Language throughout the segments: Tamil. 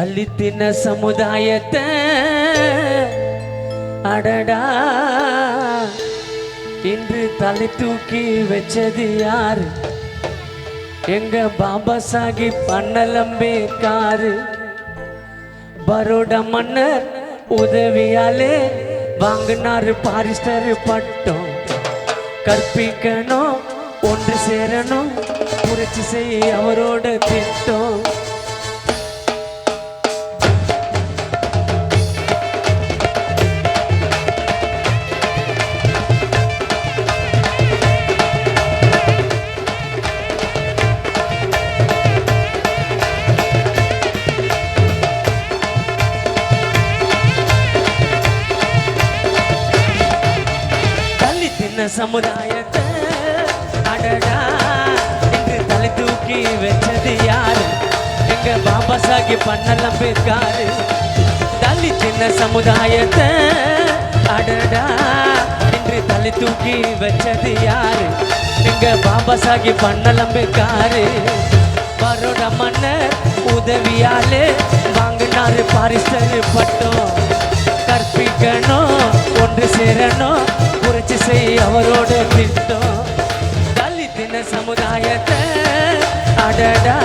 தலித்தின சமுதாயத்தை அடடா இன்று தலை தூக்கி வச்சது யாரு? எங்க பாபா சாஹிப் அண்ணல் அம்பேத்கர். பரோடா மன்னர் உதவியாலே வாங்கினாரு பாரிஸ்டர் பட்டம். கற்பிக்கணும், ஒன்று சேரணும், புரட்சி செய்ய அவரோட திட்டம். சமுதாயத்தை அடடா இன்று தலை தூக்கி வச்சது யாரு? எங்க பாபா சாஹிப் அண்ணல் அம்பேத்கர். தலித்தின சமுதாயத்தை அடடா இன்று தலை தூக்கி வச்சது யாரு? எங்க பாபா சாஹிப் அண்ணல் அம்பேத்கர். பரோடா மன்னர் உதவியாலே வாங்கினாரு பாரிஸ்டர் பட்டம். கற்பிக்கணும், ஒன்று சேரணும், புரட்சி செய்ய அவரோட திட்டம். தலித்தின சமுதாயத்தை அடடா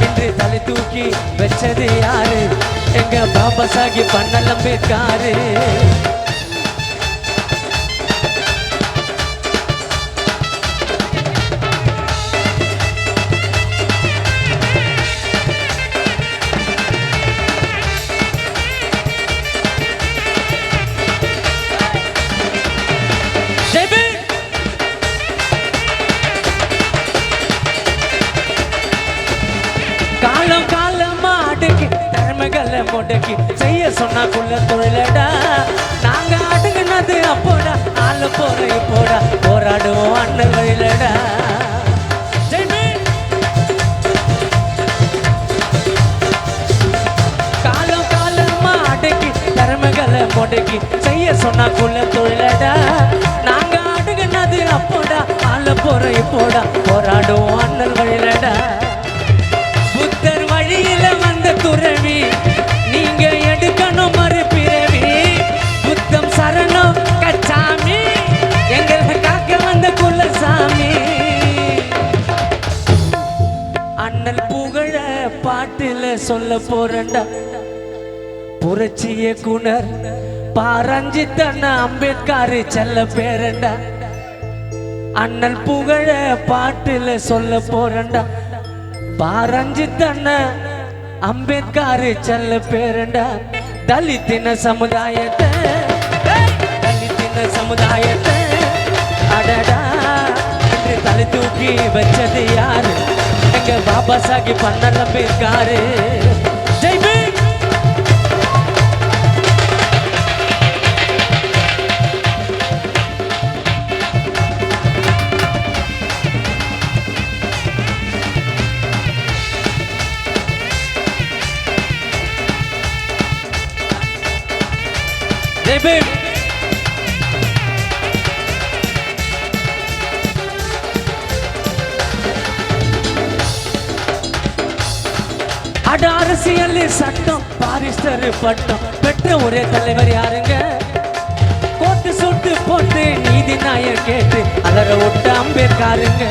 இன்று தலை தூக்கி வச்சது யாரு? எங்க பாபா சாஹிப் அண்ணல் அம்பேத்கர். காலம் காலமா அடக்கி திறமைகளை முடக்கி செய்ய சொன்னா குள்ள தொழிலடா. நாங்க அடங்குனது அப்போடா, ஆள போற இப்போடா, போராடுவோம் அண்ணல் வழிலடா. காலம் காலமா அடக்கி திறமைகளை முடக்கி செய்ய சொன்னா குள்ள தொழிலடா. நாங்க அடங்குனது அப்போடா, ஆள போற இப்போடா, போராடுவோம் அண்ணல் வழிலடா. புத்தர் வழியில வந்த துறவி, நீங்க எடுக்கணும் மறுபிறவி. புத்தம் சரணம் கச்சாமி, எங்களை காக்க வந்த குலசாமி. அண்ணல் புகழ பாட்டில சொல்ல போறண்டா. புரட்சி இயக்குனர் பாரஞ்சித்தண்ண அம்பேத்கர் செல்ல பேரண்டா. அண்ணல் புகழ பாட்டில சொல்ல போறண்டா. பாரஞ்சித்தண்ண அம்பேத்கர் செல்ல பேரண்டா. தலித்தின சமுதாயத்தை தலித்தின சமுதாயத்தை அடடா இன்று தலை தூக்கி வச்சது யாரு? எங்க பாபா சாஹிப் அண்ணல் அம்பேத்கர். ஜெய் பீம். ஜெய் பீம். அட அரசியல் சட்டம் பாரிஸ்டர் பட்டம் பெற்ற ஒரே தலைவர் யாருங்க? கோட்டு சுட்டு போட்டு நீதி நாயர் கேட்டு அலற விட்ட அம்பேத்கருங்க.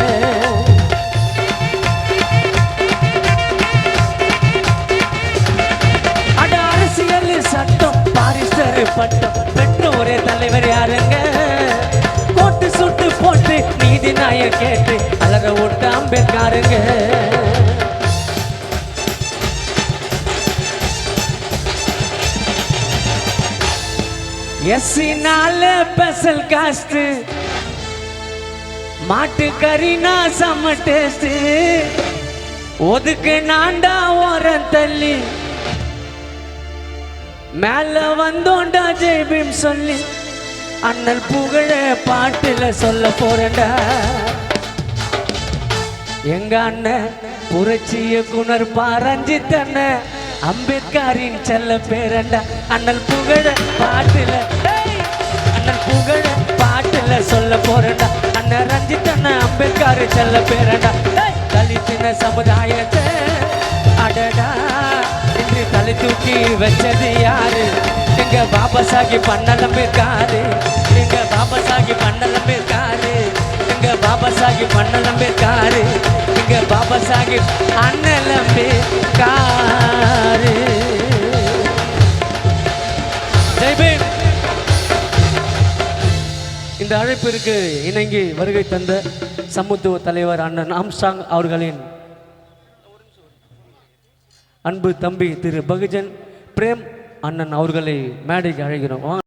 அட அரசியல் சட்டம் பாரிஸ்டர் பட்டம் பெற்ற ஒரே தலைவர் யாருங்க? கோட்டு சுட்டு போட்டு நீதி நாயர் கேட்டு அலற விட்ட அம்பேத்கருங்க. எஸ்சினால ஸ்பெஷல் காஸ்ட், மாட்டு கறினா செம்ம டேஸ்ட். ஒதுக்கு நாண்டா ஓரம் தள்ளி மேல வந்தோண்டா ஜெய் பீம் சொல்லி. அண்ணல் புகழ பாட்டுல சொல்ல போறண்டா. எங்க அண்ணன் புரட்சி இயக்குனர் பாரஞ்சித்தண்ண அம்பேத்கரின் செல்ல பேரண்டா. அண்ணல் புகழ பாட்டுல அண்ணல் புகழ பாட்டுல சொல்ல போறண்டா. அண்ணன் ரஞ்சித்தண்ண அம்பேத்கர் செல்ல பேரண்டா. தலித்தின சமுதாயத்தை அடடா இன்று தூக்கி வச்சது யாரு? எங்க பாபா சாஹிப் அண்ணலம் இருக்காரு. எங்க பாபா சாஹிப் அண்ணலம் இருக்காரு. எங்க பாபா சாஹிப் அண்ணலம் இருக்காரு. எங்க பாபா சாஹிப் அண்ணலம் இருக்காரு. ஜெய்பீம். இந்த அழைப்பிற்கு இணங்கி வருகை தந்த சமத்துவ தலைவர் அண்ணன் ஆம்ஸ்ட்ராங் அவர்களின் அன்பு தம்பி திரு பகுஜன் பிரேம் அண்ணன் அவர்களை மேடைக்கு அழைக்கிறோம்.